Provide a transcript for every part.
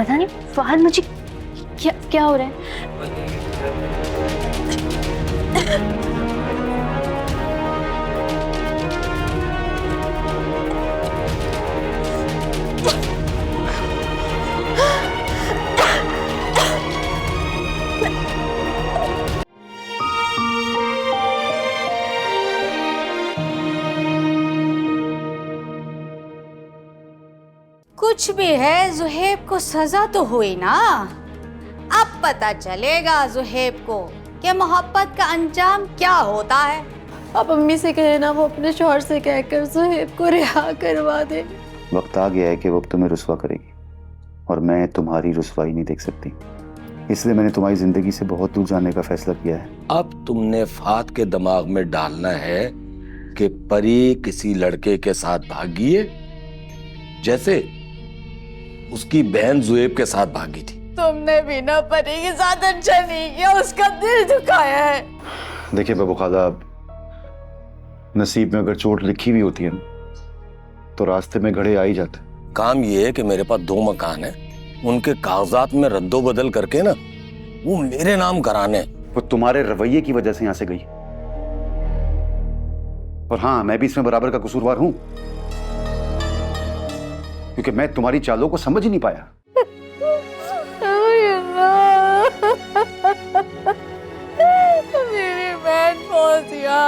पता नहीं फहद मुझे क्या क्या हो रहा है। कुछ भी है, ज़ुहैब को सजा तो हुई ना। अब पता चलेगा ज़ुहैब को कि मोहब्बत का अंजाम क्या होता है। आप अम्मी से कहे ना वो अपने शौहर से कहकर ज़ुहैब को रिहा करवा दे। वक्त आ गया है कि वो तुम्हें रुसवा करेगी और मैं तुम्हारी रुसवाई नहीं देख सकती, इसलिए मैंने तुम्हारी जिंदगी से बहुत दूर जाने का फैसला किया है। अब तुमने फात के दिमाग में डालना है कि परी किसी लड़के के साथ भागी है, जैसे उसकी बहन ज़ुहैब के साथ भागी थी। तुमने भी ना परी के साथ अच्छा नहीं किया, उसका दिल दुखाया है। देखिए बाबू खाला, नसीब में अगर चोट लिखी हुई होती है ना, तो रास्ते में घड़े आ ही जाते। काम ये है कि मेरे पास 2 मकान है, उनके कागजात में रद्दो बदल करके ना वो मेरे नाम कराने। वो तुम्हारे रवैये की वजह से यहां से गई, और हाँ, मैं भी इसमें बराबर का कसूरवार हूं, क्योंकि मैं तुम्हारी चालों को समझ ही नहीं पाया। मेरी बहन फौजिया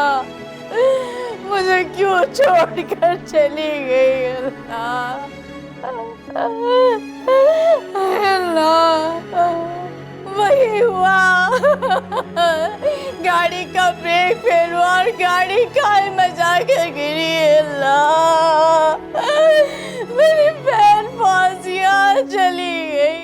मुझे क्यों छोड़कर चली गई। अल्लाह, वही हुआ। गाड़ी का ब्रेक फेल हुआ और गाड़ी खाई में जाकर गिरी। अल्लाह, मेरी बहन फौजिया चली गई।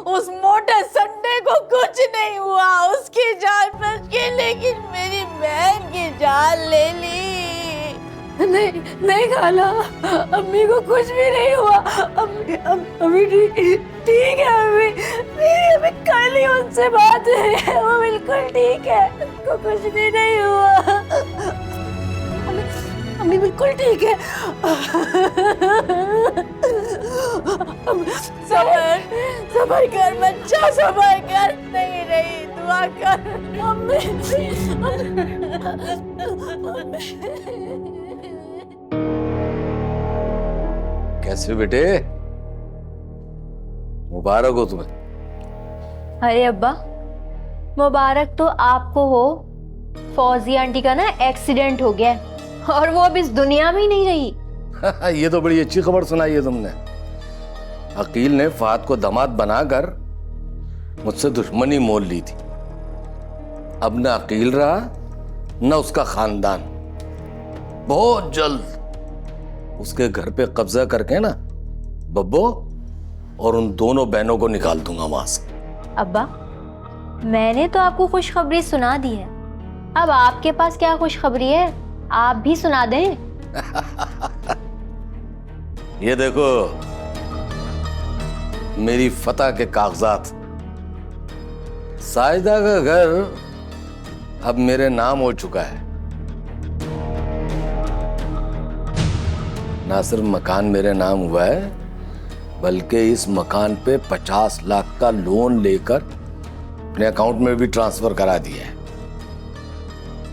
उस मोटे संडे को कुछ नहीं हुआ, उसकी जान बच गई, लेकिन मेरी बहन की जान ले ली। नहीं नहीं खाला, अम्मी को कुछ भी नहीं हुआ। अम्मी ठीक है। मेरी अभी कल ही उनसे बात है, वो बिल्कुल ठीक है, उनको कुछ भी नहीं हुआ। अम्मी बिल्कुल ठीक है। सबर कर बच्चा, सबर कर। नहीं रही, दुआ कर। कैसे बेटे, मुबारक हो तुम्हें। अरे अब्बा, मुबारक तो आपको हो। फौजी आंटी का ना एक्सीडेंट हो गया है और वो अब इस दुनिया में ही नहीं रही। ये तो बड़ी अच्छी खबर सुनाई है तुमने। अकील ने फात को दामाद बनाकर मुझसे दुश्मनी मोल ली थी। अब न अकील रहा न उसका खानदान। बहुत जल्द उसके घर पे कब्जा करके ना बब्बो और उन दोनों बहनों को निकाल दूंगा वहां से। अब्बा, मैंने तो आपको खुशखबरी सुना दी है, अब आपके पास क्या खुशखबरी है, आप भी सुना दें। ये देखो मेरी फतह के कागजात। साजिदा का घर अब मेरे नाम हो चुका है। ना सिर्फ मकान मेरे नाम हुआ है, बल्कि इस मकान पे 50 लाख का लोन लेकर अपने अकाउंट में भी ट्रांसफर करा दिया है।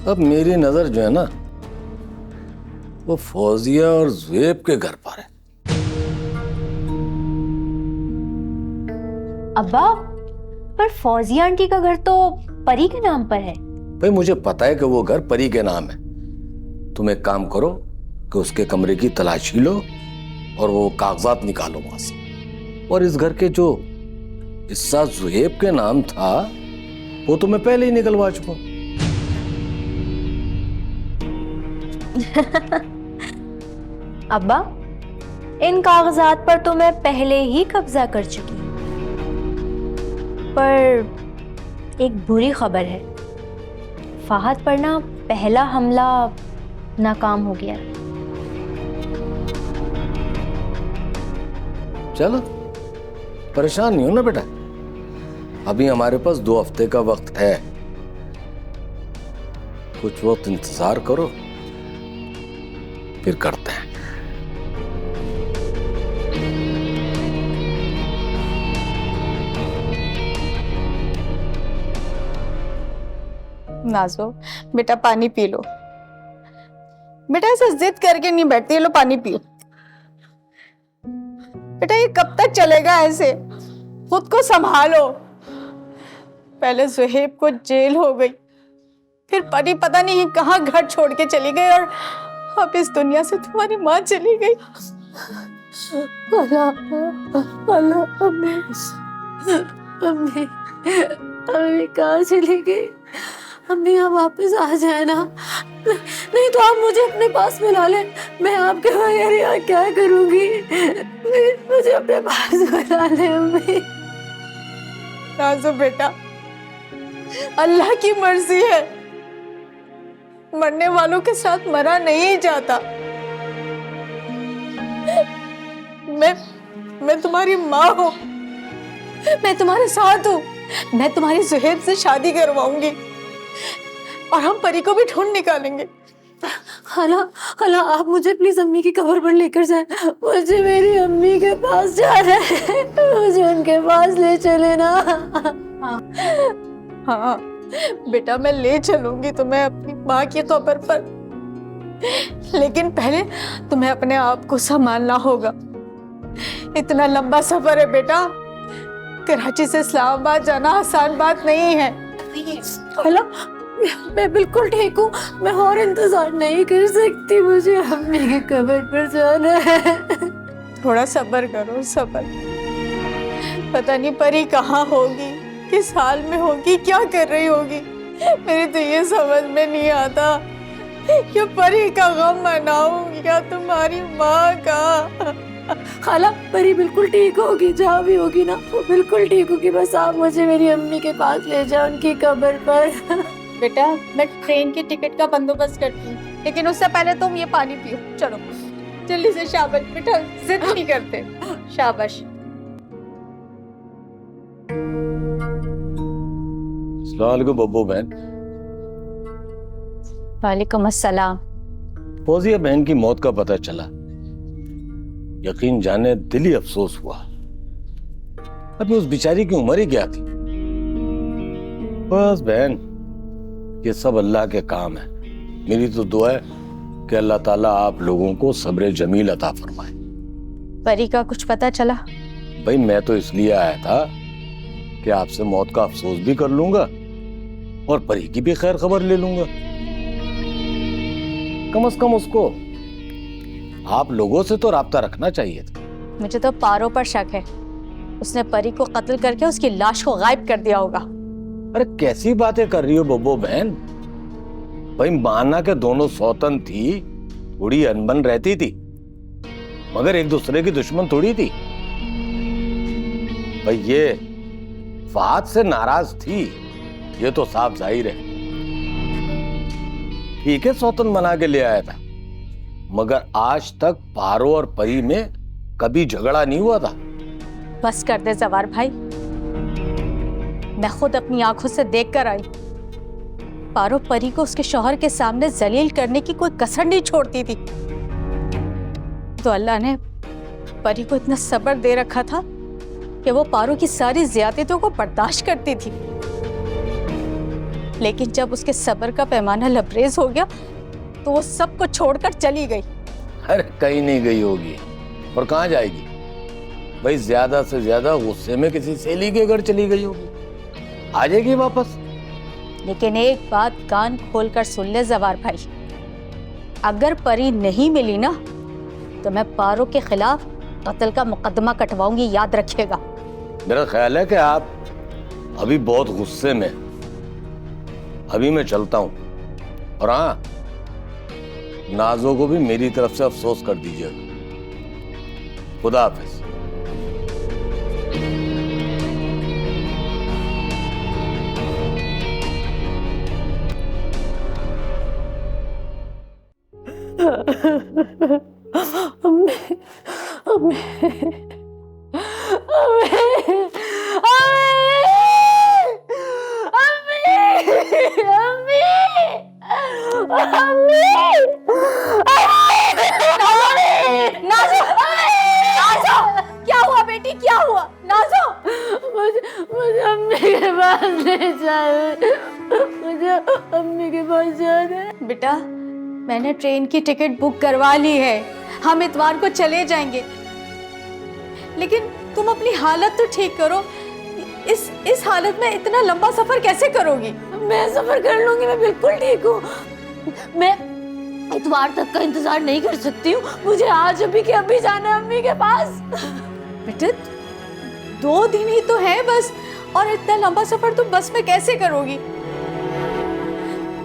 अब मेरी नजर जो है ना, वो फौजिया और ज़ुहैब के घर पर है। अब्बा, पर फौजी आंटी का घर तो परी के नाम पर है। भाई मुझे पता है कि वो घर परी के नाम है। तुम एक काम करो कि उसके कमरे की तलाशी लो और वो कागजात निकालो वहां से, और इस घर के जो हिस्सा ज़ुहैब के नाम था वो तो मैं पहले ही निकलवा चुका हूं। अब्बा, इन कागजात पर तो मैं पहले ही कब्जा कर चुकी हूँ, पर एक बुरी खबर है, फहद पर ना पहला हमला नाकाम हो गया। चलो परेशान नहीं हो ना बेटा, अभी हमारे पास 2 हफ्ते का वक्त है। कुछ वक्त इंतजार करो, फिर करते हैं। नाज़ो, बेटा पानी पी लो। बेटा ऐसे जिद करके नहीं बैठती, ये लो पानी पियो। बेटा ये कब तक चलेगा ऐसे? खुद को संभालो। पहले सुहेब को जेल हो गई, फिर परी पता नहीं कहाँ घर छोड़ के चली गई, और अब इस दुनिया से तुम्हारी माँ चली गई। अल्लाह, अम्मी अम्मी कहाँ चली गई? अम्मी यहाँ वापस आ जाए ना, नहीं तो आप मुझे अपने पास मिला ले। मैं आपके बगैर यहाँ क्या करूँगी? मुझे अपने पास मिला ले अम्मी। नाज़ो बेटा, अल्लाह की मर्जी है, मरने वालों के साथ मरा नहीं जाता। मैं तुम्हारी माँ हूँ, मैं तुम्हारे साथ हूँ। मैं तुम्हारी सुहेब से शादी करवाऊंगी और हम परी को भी ढूंढ निकालेंगे। खाला आप मुझे प्लीज अम्मी की कब्र पर लेकर जाएं। मुझे मेरी अम्मी के पास जाना है, मुझे उनके पास ले चले ना। हाँ बेटा, मैं ले चलूंगी तुम्हें अपनी माँ की कब्र पर, लेकिन पहले तुम्हें अपने आप को संभालना होगा। इतना लंबा सफर है बेटा, कराची से इस्लामाबाद जाना आसान बात नहीं है। खाला मैं बिल्कुल ठीक हूँ, मैं और इंतजार नहीं कर सकती, मुझे अम्मी की कब्र पर जाना है। थोड़ा सब्र करो, सब्र। पता नहीं परी कहाँ होगी, किस हाल में होगी, क्या कर रही होगी। मेरी तो ये समझ में नहीं आता कि परी का गम मनाऊं या तुम्हारी माँ का। खाला परी बिल्कुल ठीक होगी, जहाँ भी होगी ना वो बिल्कुल ठीक होगी। बस आप मुझे मेरी अम्मी के पास ले जाओ, उनकी कब्र पर। बेटा मैं ट्रेन की टिकट का बंदोबस्त करती हूँ, लेकिन उससे पहले तुम ये पानी पियो। चलो जल्दी से। शाबाश बेटा, जिद नहीं करते। शाबाश। अस्सलाम वालेकुम बब्बू बहन। वालेकुम अस्सलाम। फौजिया बहन की मौत का पता चला, यकीन जाने दिली अफसोस हुआ। अभी उस बेचारी की उम्र ही क्या थी। बस बहन, ये सब अल्लाह के काम है। मेरी तो दुआ है कि अल्लाह ताला आप लोगों को सब्र जमील अता फरमाए। परी का कुछ पता चला? भाई मैं तो इसलिए आया था कि आपसे मौत का अफसोस भी कर लूंगा और परी की भी खैर खबर ले लूंगा। कम से कम उसको आप लोगों से तो राब्ता रखना चाहिए था। मुझे तो पारो पर शक है, उसने परी को कत्ल करके उसकी लाश को गायब कर दिया होगा। अरे कैसी बातें कर रही हो बब्बो बहन। भाई माना के दोनों सौतन थी, थोड़ी अनबन रहती थी, मगर एक दूसरे की दुश्मन थोड़ी थी। भाई ये फात से नाराज थी, ये तो साफ जाहिर है। ठीक है सौतन बना के ले आया था, मगर आज तक पारो और परी में कभी झगड़ा नहीं हुआ था। बस कर दे जवार भाई, मैं खुद अपनी आंखों से देख कर आई। पारो परी को उसके शौहर के सामने जलील करने की कोई कसर नहीं छोड़ती थी। तो अल्लाह ने परी को इतना सब्र दे रखा था कि वो पारो की सारी ज्यादतियों को बर्दाश्त करती थी। लेकिन जब उसके सब्र का पैमाना लबरेज हो गया तो वो सबको छोड़कर चली गई। अरे कहीं नहीं गई होगी, और कहाँ जाएगी? भाई ज्यादा से ज्यादा गुस्से में किसी सहेली के घर चली गई होगी, आ जाएगी वापस। लेकिन एक बात कान खोलकर सुन ले जवार भाई, अगर परी नहीं मिली ना तो मैं पारो के खिलाफ कत्ल का मुकदमा कटवाऊंगी, याद रखिएगा। मेरा ख्याल है कि आप अभी बहुत गुस्से में। अभी मैं चलता हूं, और हाँ, नाजो को भी मेरी तरफ से अफसोस कर दीजिएगा। खुदा हाफिज। क्या हुआ बेटी, क्या हुआ? नाजो मुझे अम्मी के पास ले जाओ, मुझे अम्मी के पास जाना है। बेटा, मैंने ट्रेन की टिकट बुक करवा ली है, हम इतवार को चले जाएंगे। लेकिन तुम अपनी हालत तो ठीक करो। इस हालत में इतना लंबा सफर कैसे करोगी? मैं सफर कर लूंगी, मैं बिल्कुल ठीक हूँ। मैं इतवार तक का इंतजार नहीं कर सकती हूँ, मुझे आज अभी के अभी जाना है अम्मी के पास। बेटे, 2 दिन ही तो है बस, और इतना लंबा सफर तुम बस में कैसे करोगी?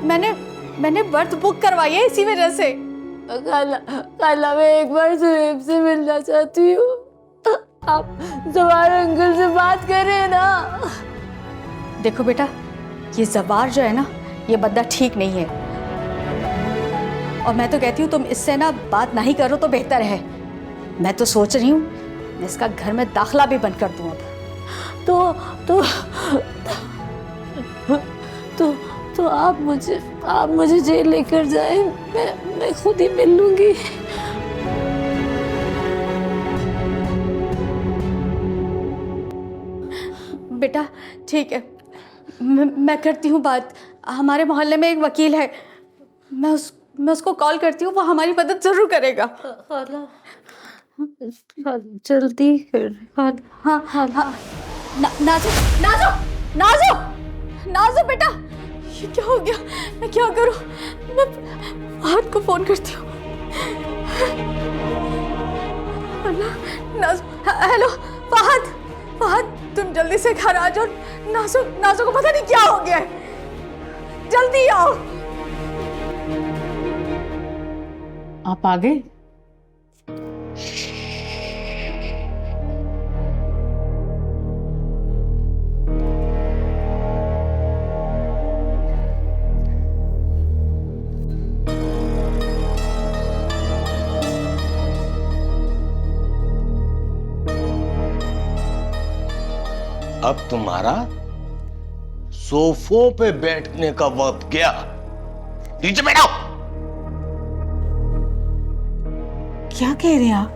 मैंने बर्थ बुक करवाई है इसी वजह से। खाला मैं एक बार सुहेब से मिलना चाहती हूँ। आप जवार अंकल से बात करें ना। देखो बेटा, ये जवार जो है ना, ये बंदा ठीक नहीं है, और मैं तो कहती हूँ तुम इससे ना बात नहीं करो तो बेहतर है। मैं तो सोच रही हूँ मैं इसका घर में दाखला भी बंद कर दूँ अब। तो आप मुझे जेल लेकर जाए, मैं खुद ही मिल लूंगी। बेटा ठीक है, मैं करती हूँ बात। हमारे मोहल्ले में एक वकील है, मैं उसको कॉल करती हूँ, वो हमारी मदद जरूर करेगा। खाला जल्दी कर। हाँ। नाजो नाजो नाजो नाजो बेटा, ये क्या हो गया? मैं क्या करूँ? मैं फहद को फोन करती हूँ। हेलो फहद, तुम जल्दी से घर आ जाओ। नाजो को पता नहीं क्या हो गया है, जल्दी आओ। आप आ गए? अब तुम्हारा सोफों पे बैठने का वक्त गया। नीचे बैठो। क्या कह रहे हैं आप?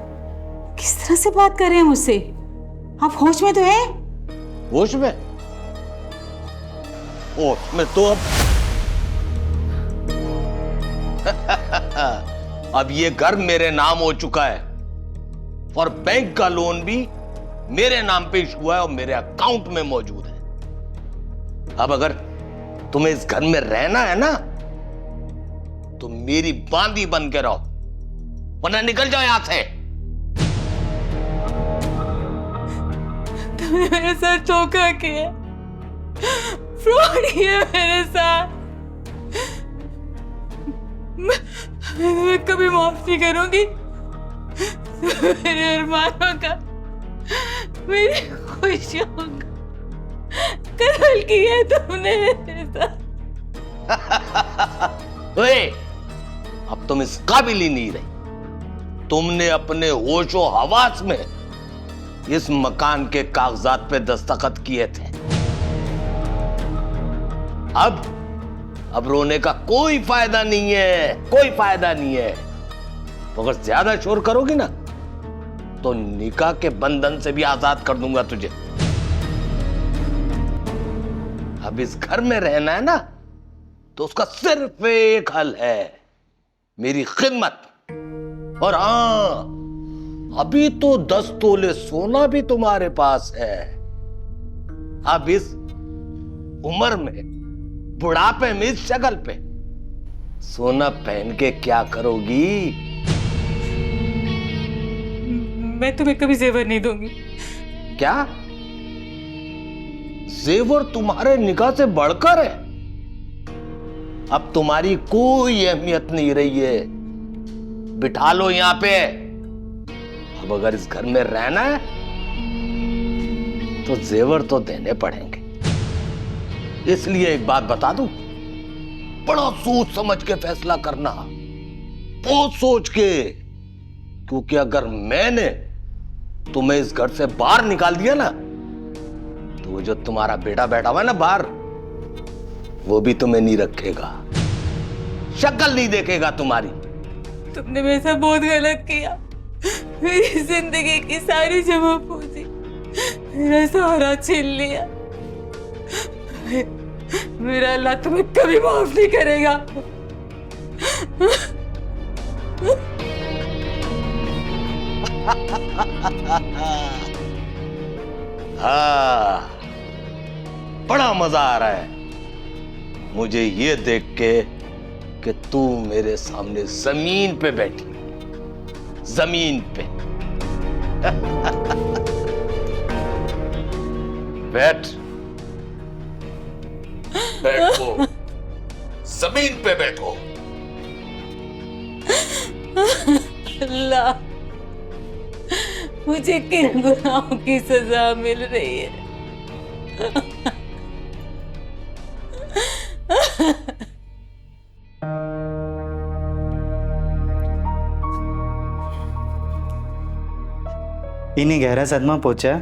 किस तरह से बात कर रहे हैं मुझसे? आप होश में तो हैं? होश में? होश में तो अब ये घर मेरे नाम हो चुका है, और बैंक का लोन भी मेरे नाम पे इशू है और मेरे अकाउंट में मौजूद है। अब अगर तुम्हें इस घर में रहना है ना, तो मेरी बांदी बन के रहो, वरना निकल जाओ यहां से। तुमने मेरे साथ धोखा किया, फ्रॉड किया मेरे साथ। मैं तुम्हें कभी माफ नहीं करूंगी। मेरे अरमानों का, मेरी खुशियों का कत्ल किया तुमने मेरे साथ। ओए, अब तुम इस काबिल ही नहीं रही। तुमने अपने होशो हवास में इस मकान के कागजात पे दस्तखत किए थे। अब रोने का कोई फायदा नहीं है, कोई फायदा नहीं है। तो अगर ज्यादा शोर करोगी ना, तो निकाह के बंधन से भी आजाद कर दूंगा तुझे। अब इस घर में रहना है ना, तो उसका सिर्फ एक हल है, मेरी खिदमत। और हाँ, अभी तो 10 तोले सोना भी तुम्हारे पास है। अब इस उम्र में, बुढ़ापे में, इस शक्ल पे सोना पहन के क्या करोगी? मैं तुम्हें कभी जेवर नहीं दूंगी। क्या? जेवर तुम्हारे निगाह से बढ़कर है? अब तुम्हारी कोई अहमियत नहीं रही है। बिठा लो यहां पे। अब अगर इस घर में रहना है, तो जेवर तो देने पड़ेंगे। इसलिए एक बात बता दूं, बड़ा सोच समझ के फैसला करना, बहुत सोच के। क्योंकि अगर मैंने तुम्हें इस घर से बाहर निकाल दिया ना, तो वो जो तुम्हारा बेटा बैठा हुआ है ना बाहर, वो भी तुम्हें नहीं रखेगा, शक्ल नहीं देखेगा तुम्हारी। तुमने मेरे साथ बहुत गलत किया। मेरी जिंदगी की सारी जमा पूंजी, मेरा सहारा छीन लिया। मेरा अल्लाह तुम्हें कभी माफ नहीं करेगा। हाँ, बड़ा मजा आ रहा है मुझे ये देख के कि तू मेरे सामने जमीन पे बैठी, जमीन पे। बैठ, बैठो, जमीन पे बैठो। अल्लाह, मुझे किन गुनाहों की सजा मिल रही है? इन्हें गहरा सदमा पहुंचा है,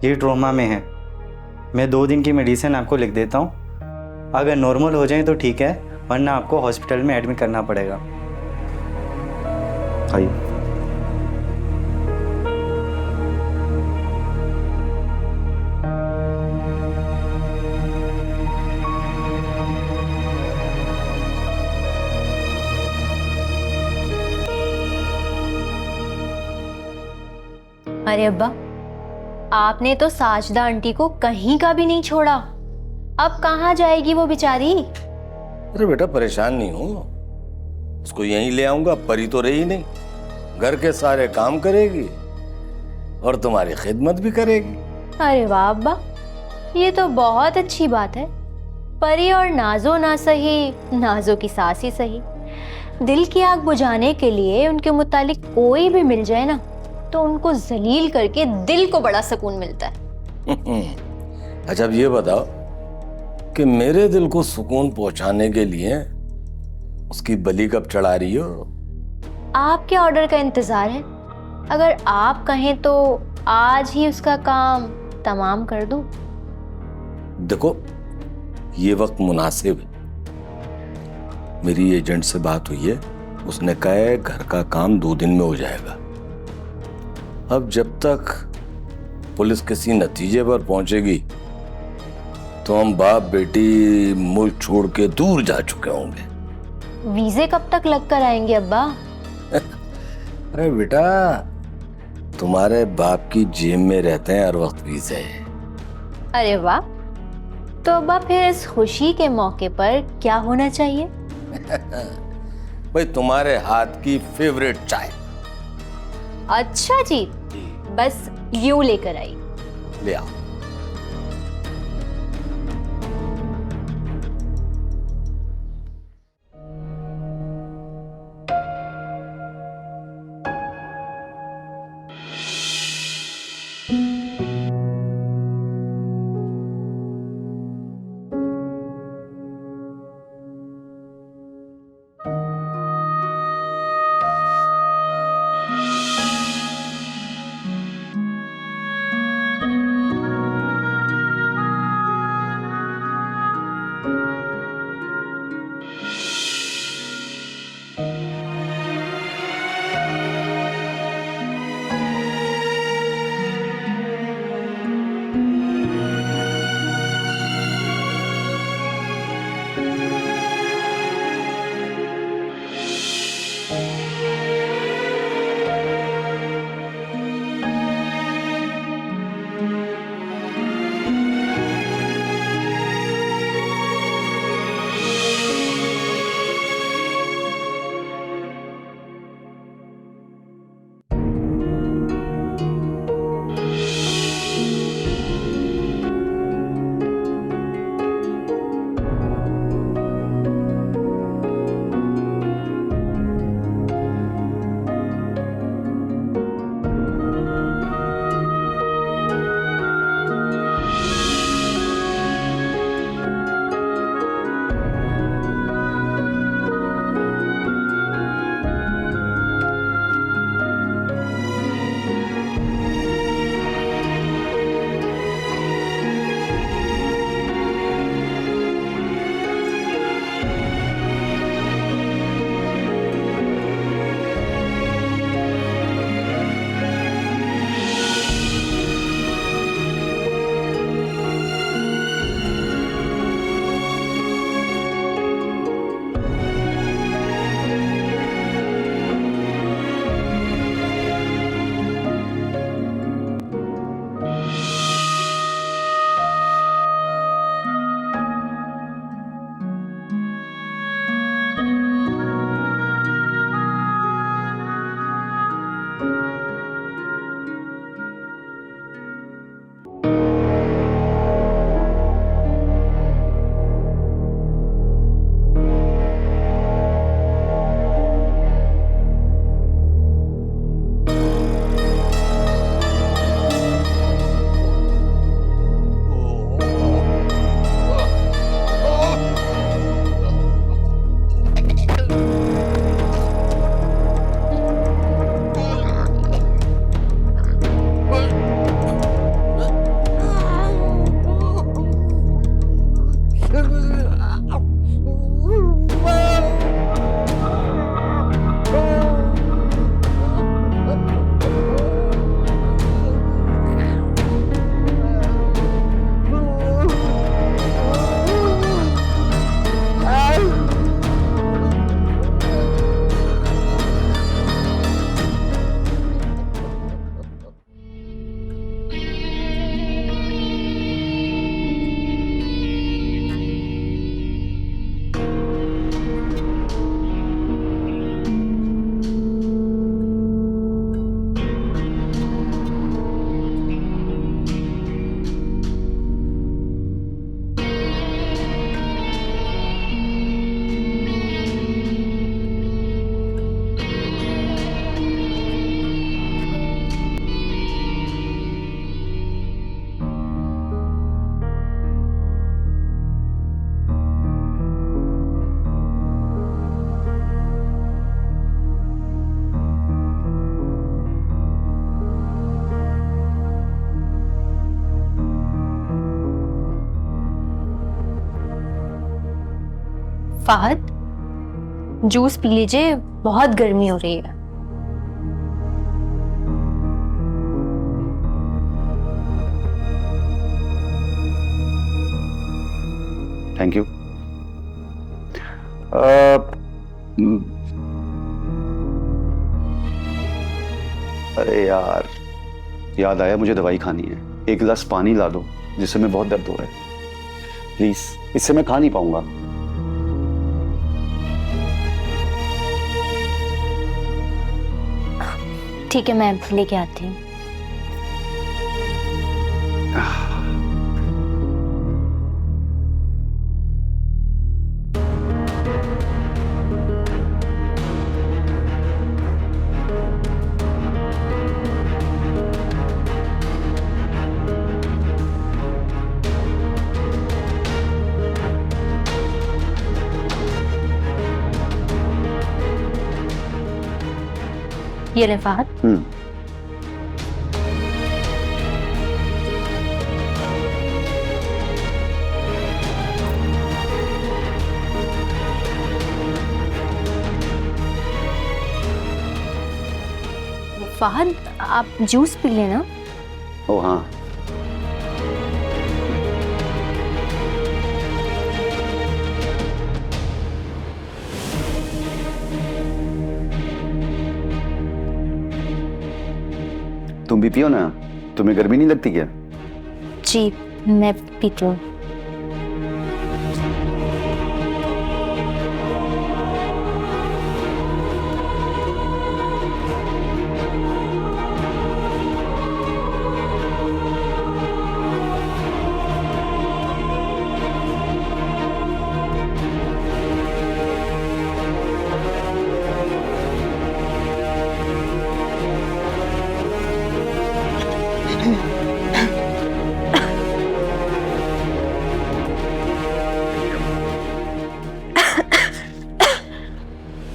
ये ट्रोमा में है। मैं 2 दिन की मेडिसिन आपको लिख देता हूँ, अगर नॉर्मल हो जाए तो ठीक है, वरना आपको हॉस्पिटल में एडमिट करना पड़ेगा। आइए। अरे अब्बा, आपने तो साजदा आंटी को कहीं का भी नहीं छोड़ा। अब कहाँ जाएगी वो बेचारी? अरे बेटा परेशान नहीं हो, उसको यहीं ले आऊंगा। परी तो रही नहीं, घर के सारे काम करेगी और तुम्हारी खिदमत भी करेगी। अरे वाह अब्बा, ये तो बहुत अच्छी बात है। परी और नाजो ना सही, नाजो की सास ही सही, दिल की आग बुझाने के लिए उनके मुतालिक कोई भी मिल जाए ना, तो उनको जलील करके दिल को बड़ा सुकून मिलता है। अच्छा अब ये बताओ कि मेरे दिल को सुकून पहुंचाने के लिए उसकी बलि कब चढ़ा रही हो? आपके ऑर्डर का इंतजार है। अगर आप कहें तो आज ही उसका काम तमाम कर दूं। देखो ये वक्त मुनासिब है। मेरी एजेंट से बात हुई है, उसने कहा है घर का काम 2 दिन में हो जाएगा। अब जब तक पुलिस किसी नतीजे पर पहुंचेगी तो हम बाप बेटी मुल्क छोड़ के दूर जा चुके होंगे। वीजे कब तक लग कर आएंगे अब्बा? अरे बेटा, तुम्हारे बाप की जेब में रहते हैं हर वक्त वीजे। अरे वाह, तो अब्बा फिर इस खुशी के मौके पर क्या होना चाहिए? भाई तुम्हारे हाथ की फेवरेट चाय। अच्छा जी, बस यूं लेकर आई। ले आओ। फहद, जूस पी लीजिए, बहुत गर्मी हो रही है। Thank you. अरे यार, याद आया, मुझे दवाई खानी है। एक गिलास पानी ला दो, जिससे मैं बहुत दर्द हो रहा है प्लीज, इससे मैं खा नहीं पाऊंगा। ठीक है, मैं लेके आती हूँ। ये ले फहद। फहद, आप जूस पी लेना। ओ हाँ, तुम भी पियो ना, तुम्हें गर्मी नहीं लगती क्या? जी, मैं पीती हूँ।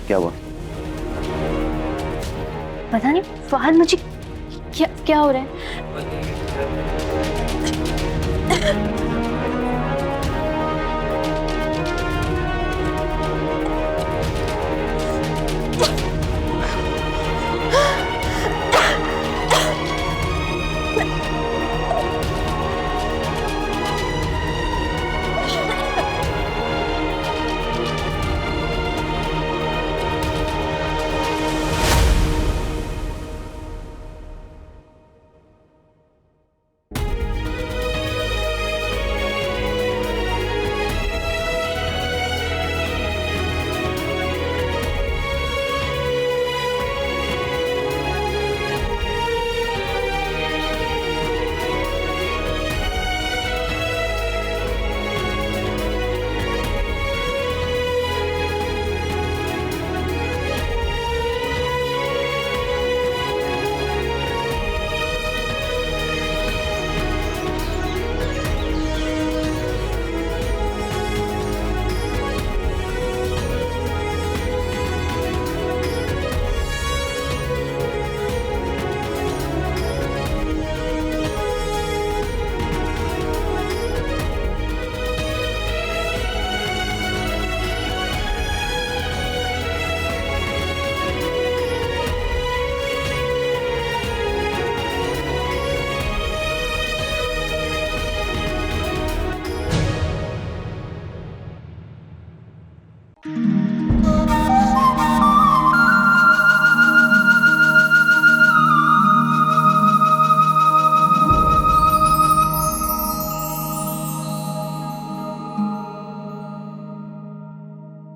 क्या हुआ? पता नहीं फहद, मुझे क्या क्या हो रहा है।